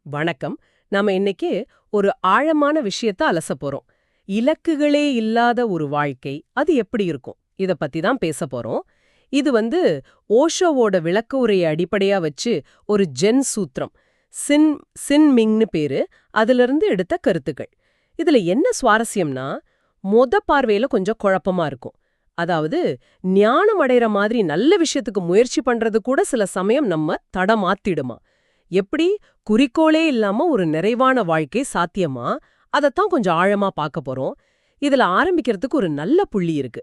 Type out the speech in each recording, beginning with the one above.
வணக்கம். நாம இன்னைக்கு ஒரு ஆழமான விஷயத்த அலசப் போறோம். இலக்குகளே இல்லாத ஒரு வாழ்க்கை அது எப்படி இருக்கும்? இத பத்தி தான் பேசப் போறோம். இது ஓஷோவோட விளக்க உரையை அடிப்படையா வச்சு ஒரு ஜென் சூத்திரம் சின் சின் மிங்னு பேரு, அதிலிருந்து எடுத்த கருத்துக்கள். இதுல என்ன சுவாரஸ்யம்னா, பார்வையில கொஞ்சம் குழப்பமா இருக்கும். அதாவது ஞானம் அடைற மாதிரி நல்ல விஷயத்துக்கு முயற்சி பண்றது கூட சில சமயம் நம்ம தடமாத்திடுமா. எப்படி குறிக்கோளே இல்லாம ஒரு நிறைவான வாழ்க்கை சாத்தியமா? அதத்தான் கொஞ்சம் ஆழமா பார்க்க போறோம். இதுல ஆரம்பிக்கிறதுக்கு ஒரு நல்ல புள்ளி இருக்கு.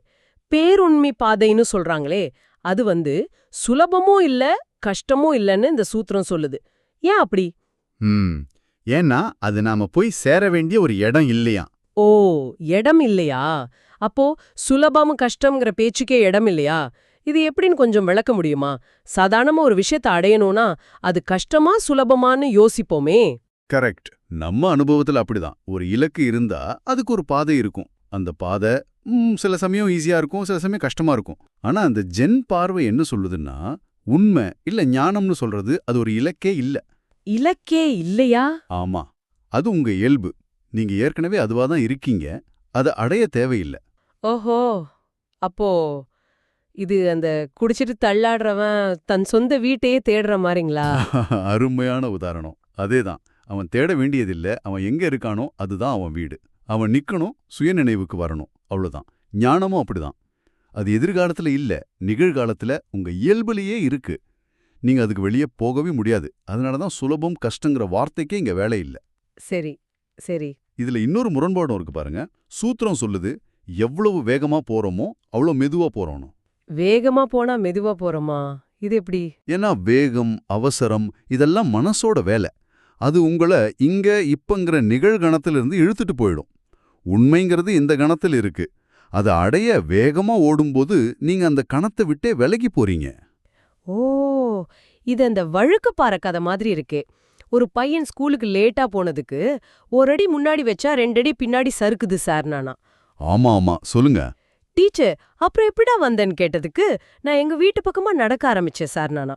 பேருண்மை பாதைன்னு சொல்றாங்களே, அது சுலபமும் இல்ல கஷ்டமும் இல்லன்னு இந்த சூத்திரம் சொல்லுது. ஏன் அப்படி? ம் ஏன்னா அது நாம போய் சேர வேண்டிய ஒரு இடம் இல்லையா. ஓ, இடம் இல்லையா? அப்போ சுலபம் கஷ்டம்ங்கிற பேச்சுக்கே இடம் இல்லையா? இது எப்படின்னு கொஞ்சம் விளக்க முடியுமா? சாதாரணமா ஒரு விஷயத்தை அடையணும்னா அது கஷ்டமா சுலபமான்னு யோசிப்போமே. கரெக்ட். நம்ம அனுபவத்துல அப்படிதான். ஒரு இலக்கு இருந்தா அதுக்கு ஒரு பாதை இருக்கும். அந்த பாதை சில சமயம் ஈஸியா இருக்கும், சில சமயம் கஷ்டமா இருக்கும். ஆனா அந்த ஜென் பார்வை என்ன சொல்லுதுன்னா, உண்மை இல்ல ஞானம்னு சொல்றது அது ஒரு இலக்கே இல்ல. இலக்கே இல்லையா? ஆமா, அது உங்க இயல்பு. நீங்க ஏற்கனவே அதுவா தான் இருக்கீங்க. அதை அடைய தேவையில்லை. ஓஹோ, அப்போ இது அந்த குடிச்சிட்டு தள்ளாடுறவன் தன் சொந்த வீட்டையே தேடுற மாதிரிங்களா? அருமையான உதாரணம். அதேதான். அவன் தேட வேண்டியதில்ல. அவன் எங்க இருக்கானோ அதுதான் அவன் வீடு. அவன் நிக்கணும், சுயநினைவுக்கு வரணும், அவ்வளவுதான். ஞானமும் அப்படிதான். அது எதிர்காலத்துல இல்ல, நிகழ்காலத்துல உங்க இயல்புலயே இருக்கு. நீங்க அதுக்கு வெளியே போகவே முடியாது. அதனாலதான் சுலபம் கஷ்டங்கிற வார்த்தைக்கே இங்க வேலை இல்ல. சரி சரி. இதுல இன்னொரு முரண்பாடும் இருக்கு பாருங்க. சூத்திரம் சொல்லுது, எவ்வளவு வேகமா போறோமோ அவ்வளவு மெதுவா போறோம். வேகமா போனா மெதுவா போறோமா? இது எப்படி? ஏன்னா வேகம், அவசரம் இதெல்லாம் மனசோட வேலை. அது உங்கள இங்க இப்பங்கிற நிகழ்கணத்திலிருந்து இழுத்துட்டு போயிடும். உண்மைங்கிறது இந்த கணத்தில் இருக்கு. அதை அடைய வேகமா ஓடும்போது நீங்க அந்த கணத்தை விட்டே விலகி போறீங்க. ஓ, இது அந்த வழுக்கு பாறை கதை மாதிரி இருக்கே. ஒரு பையன் ஸ்கூலுக்கு லேட்டா போனதுக்கு ஒரு அடி முன்னாடி வச்சா 2 அடி பின்னாடி சறுக்குது சார் நானா. ஆமா ஆமா, சொல்லுங்க. டீச்சர், அப்புறம் எப்படிடா வந்தேன்னு கேட்டதுக்கு, நான் எங்க வீட்டு பக்கமா நடக்க ஆரம்பிச்சேன் சார் நானா.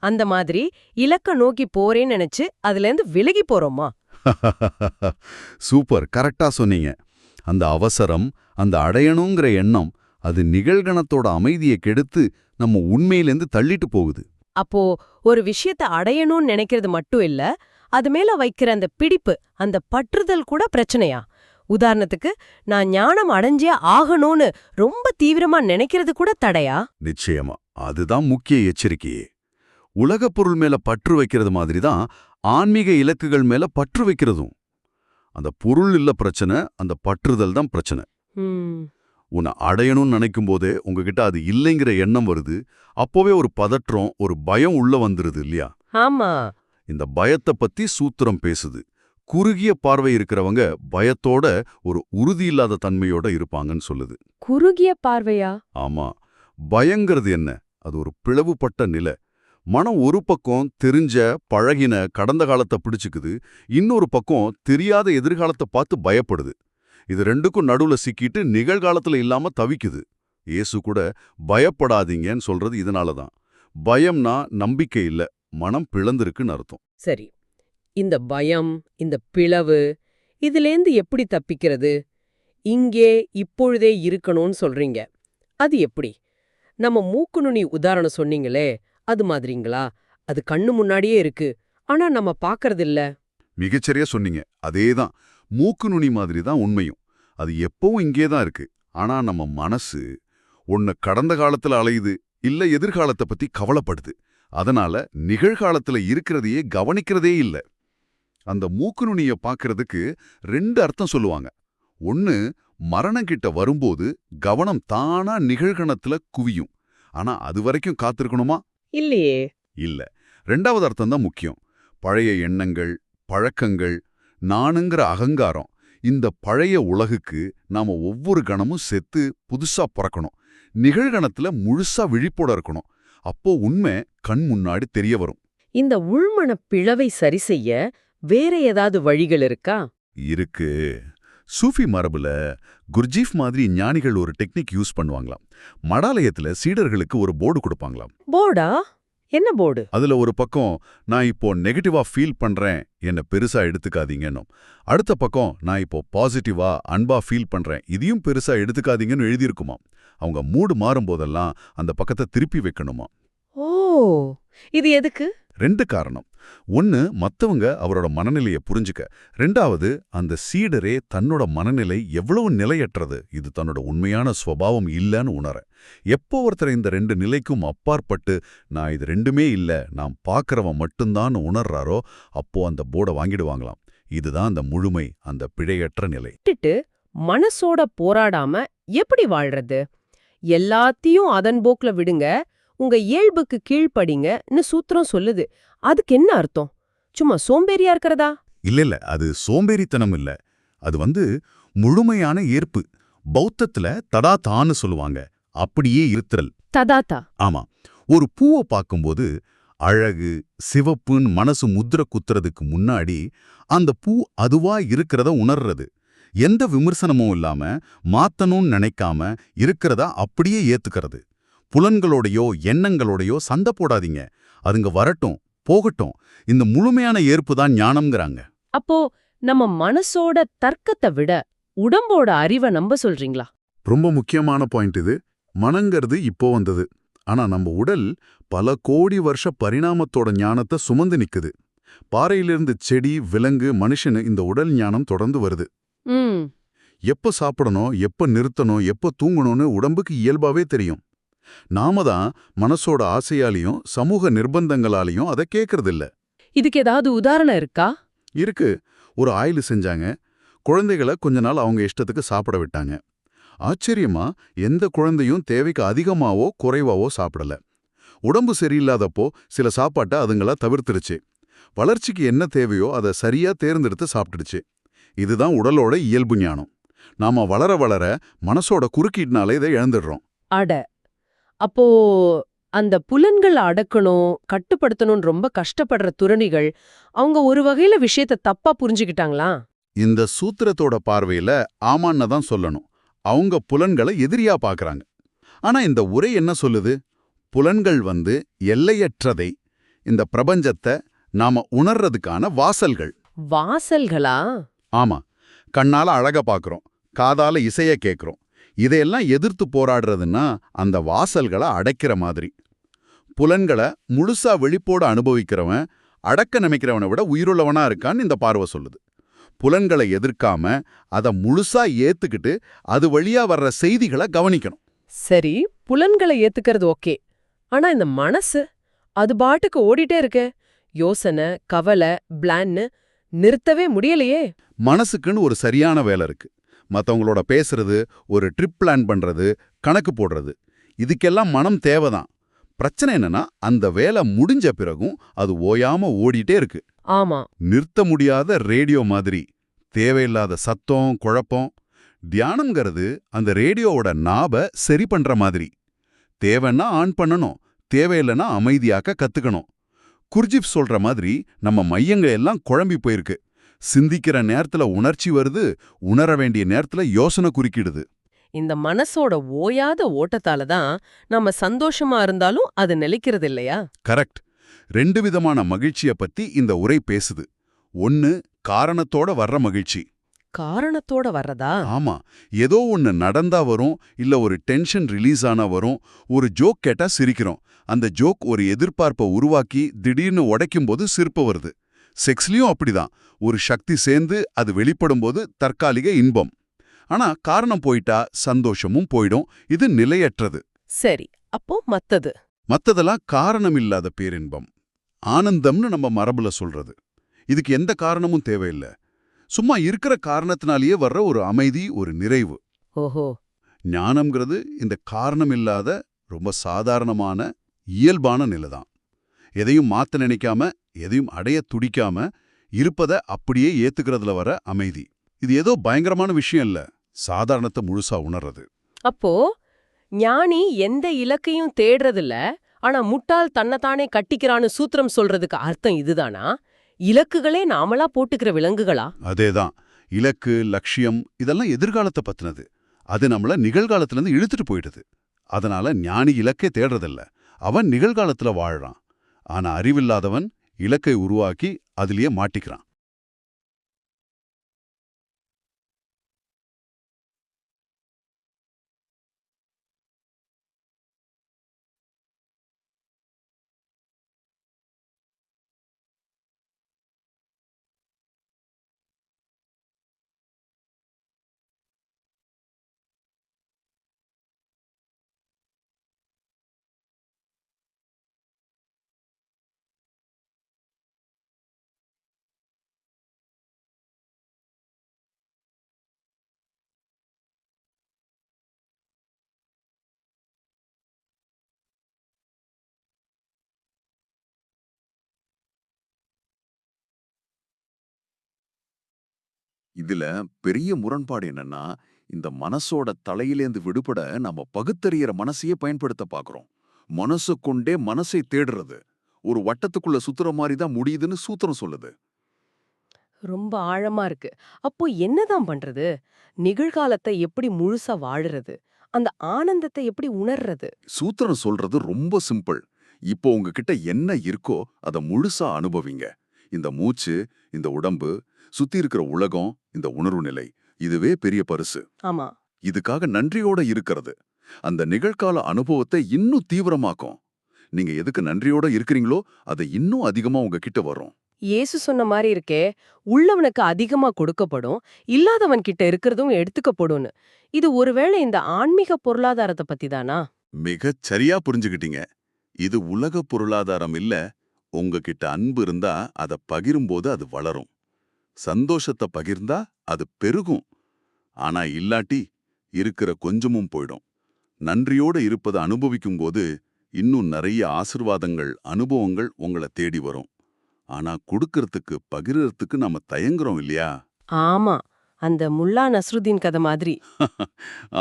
அந்த மாதிரி இலக்க நோக்கி போறேன்னு நினைச்சு அதுலேருந்து விலகி போறோமா? சூப்பர், கரெக்டா சொன்னீங்க. அந்த அவசரம், அந்த அடையணுங்கிற எண்ணம், அது நிகழ்கணத்தோட அமைதியை கெடுத்து நம்ம உண்மையிலேருந்து தள்ளிட்டு போகுது. அப்போ ஒரு விஷயத்த அடையணும்னு நினைக்கிறது மட்டும் இல்ல, அது மேல வைக்கிற அந்த பிடிப்பு, அந்த பற்றுதல் கூட பிரச்சனையா? உதாரணத்துக்கு, நான் ஞானம் அடைஞ்சே ஆகணும்னு ரொம்ப தீவிரமா நினைக்கிறது கூட தடையா? நிச்சயமா, அதுதான் முக்கிய எச்சரிக்கையே. உலகப் பொருள் மேல பற்று வைக்கிறது மாதிரி தான் ஆன்மீக இலக்குகள் மேல பற்று வைக்கிறதும். அந்த பொருள் இல்ல பிரச்சனை, அந்த பற்றுதல் தான் பிரச்சனை. உன்னை அடையணும்னு நினைக்கும் போதே உங்ககிட்ட அது இல்லைங்கிற எண்ணம் வருது. அப்போவே ஒரு பதற்றம், ஒரு பயம் உள்ள வந்துருது இல்லையா? ஆமா. இந்த பயத்தை பத்தி சூத்திரம் பேசுது. குறுகிய பார்வை இருக்கிறவங்க பயத்தோட ஒரு உறுதியில்லாத தன்மையோட இருப்பாங்கன்னு சொல்லுது. குறுகிய பார்வையா? ஆமா. பயங்கிறது என்ன? அது ஒரு பிளவுபட்ட நிலை. மனம் ஒரு பக்கம் தெரிஞ்ச பழகின கடந்த காலத்தை பிடிச்சுக்குது, இன்னொரு பக்கம் தெரியாத எதிர்காலத்தை பார்த்து பயப்படுது. இது ரெண்டுக்கும் நடுவுல சிக்கிட்டு நிகழ்காலத்துல இல்லாம தவிக்குது. இயேசு கூட பயப்படாதீங்கன்னு சொல்றது இதனால தான். பயம்னா நம்பிக்கை இல்ல, மனம் பிளந்திருக்குன்னு அர்த்தம். சரி, இந்த பயம், இந்த பிளவு, இதுலேந்து எப்படி தப்பிக்கிறது? இங்கே இப்பொழுதே இருக்கணும்னு சொல்றீங்க. அது எப்படி? நம்ம மூக்கு நுனி உதாரணம் சொன்னீங்களே, அது மாதிரிங்களா? அது கண்ணு முன்னாடியே இருக்கு, ஆனா நம்ம பாக்கறதில்ல. மிகச்சரியா சொன்னீங்க. அதேதான். மூக்கு நுனி மாதிரி தான் உண்மையும். அது எப்பவும் இங்கே தான் இருக்கு. ஆனா நம்ம மனசு ஒன்ன கடந்த காலத்துல அலையுது, இல்ல எதிர்காலத்தை பத்தி கவலைப்படுது. அதனால நிகழ்காலத்துல இருக்கிறதையே கவனிக்கிறதே இல்ல. அந்த மூக்கு நுனிய பாக்குறதுக்கு 2 அர்த்தம் சொல்லுவாங்க. ஒன்னு, மரணம் கிட்ட வரும்போது கவனம் தானா நிகழ்கணத்துல குவியும். ஆனா அது வரைக்கும் காத்திருக்கணுமா? இல்லையே. இல்ல. 2வது அர்த்தம் தான் முக்கியம். பழைய எண்ணங்கள், பழக்கங்கள், நானுங்கிற அகங்காரம், இந்த பழைய உலகுக்கு நாம ஒவ்வொரு கணமும் செத்து புதுசா பிறக்கணும். நிகழ்கணத்துல முழுசா விழிப்போட இருக்கணும். அப்போ உண்மை கண் முன்னாடி தெரிய வரும். இந்த உள்மன பிளவை சரி செய்ய வேற ஏதாவது வழிகள் இருக்கா? இருக்கு. சூஃபி மரபுல குர்ஜீஃப் மாதிரி ஞானிகள் ஒரு டெக்னிக் யூஸ் பண்ணுவாங்களாம். மடாலயத்துல சீடர்களுக்கு ஒரு போர்டு கொடுப்பாங்களாம். போர்டா? என்ன போர்டு? அதுல ஒரு பக்கம் நான் இப்போ நெகட்டிவா ஃபீல் பண்றேன், என்ன பெருசா எடுத்துக்காதீங்கன்னும். அடுத்த பக்கம் நான் இப்போ பாசிட்டிவா அன்பா ஃபீல் பண்றேன், இதையும் பெருசா எடுத்துக்காதீங்கன்னு எழுதியிருக்குமாம். அவங்க மூடு மாறும்போதெல்லாம் அந்த பக்கத்தை திருப்பி வைக்கணுமா. ஓ, இது எதுக்கு? 2 காரணம். ஒன்னு, மத்தவங்க அவரோட மனநிலையை புரிஞ்சுக்க. 2வது, அந்த சீடரே தன்னோட மனநிலை எவ்வளவு நிலையற்றது, இது தன்னோட உண்மையான ஸ்வபாவம் இல்லன்னு உணர. எப்போ ஒருத்தர் இந்த 2 நிலைக்கும் அப்பாற்பட்டு நான் இது 2மே இல்ல, நான் பார்க்கறவன் மட்டும்தான் உணர்றாரோ, அப்போ அந்த போர்டை வாங்கிடுவாங்களாம். இதுதான் அந்த முழுமை, அந்த பிழையற்ற நிலை. விட்டுட்டு மனசோட போராடாம எப்படி வாழ்றது? எல்லாத்தையும் அதன் போக்குல விடுங்க, உங்க இயல்புக்கு கீழ்ப்படிங்கன்னு சூத்திரம் சொல்லுது. அதுக்கு என்ன அர்த்தம்? சும்மா சோம்பேறியா இருக்கிறதா? இல்ல, அது சோம்பேறித்தனம் இல்ல. அது முழுமையான ஏற்பு. பௌத்தத்துல தடாதான்னு சொல்லுவாங்க. அப்படியே இருத்தல். ததாத்தா. ஆமா. ஒரு பூவை பார்க்கும்போது அழகு, சிவப்புன்னு மனசு முத்திர குத்துறதுக்கு முன்னாடி அந்த பூ அதுவா இருக்கிறத உணர்றது. எந்த விமர்சனமும் இல்லாம, மாத்தணும்னு நினைக்காம இருக்கிறத அப்படியே ஏத்துக்கிறது. புலன்களோடையோ எண்ணங்களோடையோ சண்டை போடாதீங்க, அதுங்க வரட்டும் போகட்டும். இந்த முழுமையான ஏற்பு தான் ஞானம்ங்கிறாங்க. அப்போ நம்ம மனசோட தர்க்கத்தை விட உடம்போட அறிவை நம்ப சொல்றீங்களா? ரொம்ப முக்கியமான பாயிண்ட் இது. மனங்கிறது இப்போ வந்தது. ஆனா நம்ம உடல் பல கோடி வருஷ பரிணாமத்தோட ஞானத்தை சுமந்து நிக்குது. பாறையிலிருந்து செடி, விலங்கு, மனுஷனு இந்த உடல் ஞானம் தொடர்ந்து வருது. ம். எப்ப சாப்பிடணும், எப்ப நிறுத்தணும், எப்ப தூங்கணும்னு உடம்புக்கு இயல்பாவே தெரியும். நாம தான் மனசோட ஆசையாலையும் சமூக நிர்பந்தங்களாலையும் அதை கேட்கறதில்ல. இதுக்கு ஏதாவது உதாரணம் இருக்கா? இருக்கு. ஒரு ஆய்வு செஞ்சாங்க. குழந்தைகளை கொஞ்ச நாள் அவங்க இஷ்டத்துக்கு சாப்பிட விட்டாங்க. ஆச்சரியமா, எந்த குழந்தையும் தேவைக்கு அதிகமாவோ குறைவாவோ சாப்பிடல. உடம்பு சரியில்லாதப்போ சில சாப்பாட்டை அதுங்களா தவிர்த்துருச்சு. வளர்ச்சிக்கு என்ன தேவையோ அதை சரியா தேர்ந்தெடுத்து சாப்பிட்டுடுச்சு. இதுதான் உடலோட இயல்பு ஞானம். நாம வளர வளர மனசோட குறுக்கீட்னால இதை இழந்துடுறோம். அட, அப்போ அந்த புலன்களை அடக்கணும், கட்டுப்படுத்தணும்னு ரொம்ப கஷ்டப்படுற துறவிகள் அவங்க ஒரு வகையில விஷயத்தை தப்பா புரிஞ்சுக்கிட்டாங்களா? இந்த சூத்திரத்தோட பார்வையில ஆமான்னு தான் சொல்லணும். அவங்க புலன்களை எதிரியா பார்க்கறாங்க. ஆனா இந்த உரை என்ன சொல்லுது? புலன்கள் எல்லையற்றதை, இந்த பிரபஞ்சத்தை நாம உணர்றதுக்கான வாசல்கள். வாசல்களா? ஆமா. கண்ணால அழக பார்க்கறோம், காதால இசைய கேட்கறோம். இதையெல்லாம் எதிர்த்து போராடுறதுன்னா அந்த வாசல்களை அடைக்கிற மாதிரி. புலன்களை முழுசா வெளிப்போட அனுபவிக்கிறவன் அடக்க நினைக்கிறவனை விட உயிருள்ளவனா இருக்கான்னு இந்த பார்வை சொல்லுது. புலன்களை எதிர்க்காம அதை முழுசா ஏத்துக்கிட்டு அது வழியா வர்ற செய்திகளை கவனிக்கணும். சரி, புலன்களை ஏத்துக்கிறது ஓகே. ஆனா இந்த மனசு அது பாட்டுக்கு ஓடிட்டே இருக்கே, யோசனை, கவலை, பிளான்னு நிறுத்தவே முடியலையே. மனசுக்குன்னு ஒரு சரியான வேலை இருக்கு. மத்தவங்களோட பேசுறது, ஒரு ட்ரிப் பிளான் பண்றது, கணக்கு போடுறது, இதுக்கெல்லாம் மனம் தேவைதான். பிரச்சனை என்னன்னா அந்த வேலை முடிஞ்ச பிறகும் அது ஓயாம ஓடிட்டே இருக்கு. ஆமா. நிறுத்த முடியாத ரேடியோ மாதிரி. தேவையில்லாத சத்தம், குழப்பம். தியானம்ங்கிறது அந்த ரேடியோவோட நாப சரி பண்ற மாதிரி. தேவைன்னா ஆன் பண்ணணும், தேவையில்லைன்னா அமைதியாக்க கத்துக்கணும். குர்ஜிப் சொல்ற மாதிரி நம்ம மையங்கள் எல்லாம் குழம்பி போயிருக்கு. சிந்திக்கிற நேரத்துல உணர்ச்சி வருது, உணர வேண்டிய நேரத்துல யோசனை குறுக்கிடுது. இந்த மனசோட ஓயாத ஓட்டத்தால தான் நம்ம சந்தோஷமா இருந்தாலும் அது நிலைக்கிறது இல்லையா? கரெக்ட். 2 விதமான மகிழ்ச்சிய பத்தி இந்த உரை பேசுது. ஒன்னு, காரணத்தோட வர்ற மகிழ்ச்சி. காரணத்தோட வர்றதா? ஆமா. ஏதோ ஒன்னு நடந்தா வரும், இல்ல ஒரு டென்ஷன் ரிலீஸ் ஆனா வரும். ஒரு ஜோக் கேட்டா சிரிக்கிறோம். அந்த ஜோக் ஒரு எதிர்பார்ப்பை உருவாக்கி திடீர்னு உடைக்கும்போது சிரிப்பு வருது. செக்ஸ்லயும் அப்படிதான். ஒரு சக்தி சேர்ந்து அது வெளிப்படும்போது தற்காலிக இன்பம். ஆனா காரணம் போயிட்டா சந்தோஷமும் போயிடும். இது நிலையற்றது. சரி, அப்போ மத்ததெல்லாம் காரணம் இல்லாத பேரின்பம், ஆனந்தம்னு நம்ம மரபுல சொல்றது. இதுக்கு எந்த காரணமும் தேவையில்லை. சும்மா இருக்கிற காரணத்தினாலேயே வர்ற ஒரு அமைதி, ஒரு நிறைவு. ஓஹோ. ஞானம்ங்கிறது இந்த காரணம் இல்லாத ரொம்ப சாதாரணமான இயல்பான நிலைதான். எதையும் மாத்த நினைக்காம, எதையும் அடைய துடிக்காம இருப்பத அப்படியே ஏத்துக்கிறதுல வர அமைதி. இது ஏதோ பயங்கரமான விஷயம் இல்ல, சாதாரணத்தை முழுசா உணர்றது. அப்போ ஞானி எந்த இலக்கையும் தேடுறதில்ல, ஆனா முட்டாள் தன்னைத்தானே கட்டிக்கிறான்னு சூத்திரம் சொல்றதுக்கு அர்த்தம் இதுதானா? இலக்குகளே நாமளா போட்டுக்கிற விலங்குகளா? அதேதான். இலக்கு, லட்சியம் இதெல்லாம் எதிர்காலத்தை பத்தினது. அது நம்மள நிகழ்காலத்திலிருந்து இழுத்துட்டு போயிடுது. அதனால ஞானி இலக்கே தேடுறதில்ல, அவன் நிகழ்காலத்துல வாழ்றான். ஆனா அறிவில்லாதவன் இலக்கை உருவாக்கி அதிலேயே மாட்டிக்கிறான். இதுல பெரிய முரண்பாடு என்னன்னா, இந்த மனசோட தலையிலேந்து விடுபட நம்ம பகுத்தறியற மனசையே பயன்படுத்த பார்க்கிறோம். மனசு கொண்டே மனசை தேடுறது. ஒரு வட்டத்துக்குள்ள சுத்துற மாரி தான் முடியுதுன்னு சூத்திரம் சொல்லுது. ரொம்ப ஆழமா இருக்கு. அப்போ என்னதான் பண்றது? நிகழ்காலத்தை எப்படி முழுசா வாழுறது? அந்த ஆனந்தத்தை எப்படி உணர்றது? சூத்திரம் சொல்றது ரொம்ப சிம்பிள். இப்போ உங்ககிட்ட என்ன இருக்கோ அத முழுசா அனுபவிங்க. இந்த மூச்சு, இந்த உடம்பு, சுத்தி இருக்கிற உலகம், இந்த உணர்வு நிலை. இதுவே பெரிய பரிசு. ஆமா. இதுக்காக நன்றியோட இருக்கிறது அந்த நிகழ்கால அனுபவத்தை இன்னும் தீவிரமாக்கும். நீங்க எதுக்கு நன்றியோட இருக்கிறீங்களோ அது இன்னும் அதிகமா உங்ககிட்ட வரும். இயேசு சொன்ன மாரி இருக்கே, உள்ளவனுக்கு அதிகமா கொடுக்கப்படும், இல்லாதவன் கிட்ட இருக்கிறதும் எடுத்துக்கப்படும்னு. இது ஒருவேளை இந்த ஆன்மீக பொருளாதாரத்த பத்தி தானா? மிகச் சரியா புரிஞ்சுகிட்டீங்க. இது உலக பொருளாதாரம் இல்ல. உங்ககிட்ட அன்பு இருந்தா அத பகிரும்போது அது வளரும். சந்தோஷத்தை பகிர்ந்தா அது பெருகும். ஆனா இல்லாட்டி இருக்கிற கொஞ்சமும் போயிடும். நன்றியோட இருப்பதை அனுபவிக்கும்போது இன்னும் நிறைய ஆசிர்வாதங்கள், அனுபவங்கள் உங்களை தேடி வரும். ஆனா கொடுக்கறதுக்கு, பகிர்றதுக்கு நாம தயங்குறோம் இல்லையா? ஆமா. அந்த முல்லா நஸ்ருதீன் கதை மாதிரி.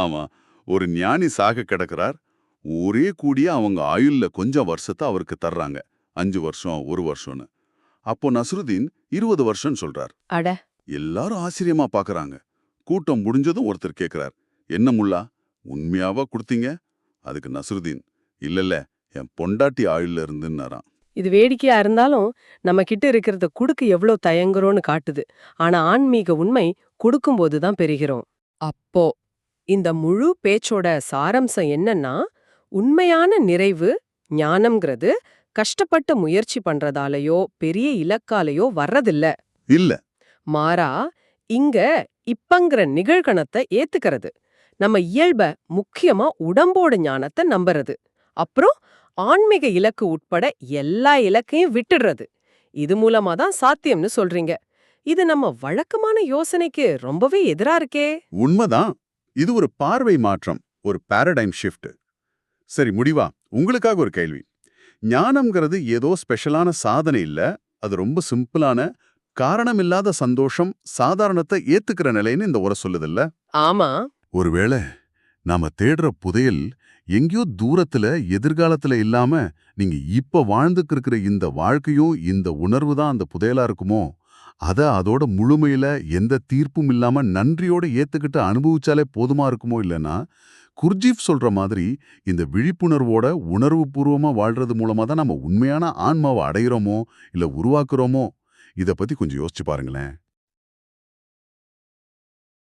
ஆமா. ஒரு ஞானி சாக கிடக்கிறார். ஒரே கூடிய அவங்க ஆயுள்ல கொஞ்சம் வருஷத்தை அவருக்கு தர்றாங்க. 5 வருஷம், 1 வருஷம்னு. அப்போ நஸ்ருதீன் 20 வருஷம் சொல்றார். அட. எல்லாரும் ஆச்சரியமா பாக்குறாங்க. கூட்டம் முடிஞ்சதும் ஒருத்தர் கேக்குறார், என்ன முல்லா, உண்மையாவா கொடுத்தீங்க? அதுக்கு நஸ்ருதீன், இல்லல்ல, என் பொண்டாட்டி ஆயுள்ல இருந்துன்னாராம். இது வேடிக்கையா இருந்தாலும், நம்ம கிட்ட இருக்கிறத குடுக்க எவ்ளோ தயங்குறோம்னு காட்டுது. ஆனா ஆன்மீக உண்மை குடுக்கும்போது தான் பெறுகிறோம். அப்போ இந்த முழு பேச்சோட சாரம்சம் என்னன்னா, உண்மையான நிறைவு, ஞானம்ங்கிறது கஷ்டப்பட்டு முயற்சி பண்றதாலயோ, பெரிய இலக்காலயோ வர்றதில்ல. இல்ல. மாறா, இங்க இப்பங்கிற நிகழ்கணத்தை ஏத்துக்கிறது. நம்ம இயல்ப, முக்கியமா உடம்போட ஞானத்தை நம்புறது. அப்புறம் ஆன்மீக இலக்கு உட்பட எல்லா இலக்கையும் விட்டுடுறது. இது மூலமா தான் சாத்தியம்னு சொல்றீங்க. இது நம்ம வழக்கமான யோசனைக்கு ரொம்பவே எதிரா இருக்கே. உண்மைதான். இது ஒரு பார்வை மாற்றம், ஒரு பாரடைம் ஷிஃப்ட். சரி, முடிவா உங்களுக்காக ஒரு கேள்வி. ஞானம்ங்கிறது ஏதோ ஸ்பெஷலான சாதனை இல்ல, அது ரொம்ப சிம்பிளான, காரணமில்லாத சந்தோஷம், சாதாரணத்தை ஏத்துக்கிற நிலைன்னு இந்த உரை சொல்லுதில்ல? ஆமா. ஒருவேளை நாம தேடுற புதையல் எங்கேயோ தூரத்துல, எதிர்காலத்துல இல்லாம, நீங்க இப்ப வாழ்ந்துக்கிருக்கிற இந்த வாழ்க்கையும் இந்த உணர்வு தான் அந்த புதையலா இருக்குமோ? அதோட முழுமையில எந்த தீர்ப்பும் இல்லாம நன்றியோட ஏத்துக்கிட்டு அனுபவிச்சாலே போதுமா இருக்குமோ? இல்லைன்னா குர்ஜீப் சொல்ற மாதிரி இந்த விழிப்புணர்வோட உணர்வு பூர்வமா வாழ்றது மூலமா தான் நம்ம உண்மையான ஆன்மாவை அடையிறோமோ இல்ல உருவாக்குறோமோ? இத பத்தி கொஞ்சம் யோசிச்சு பாருங்களேன்.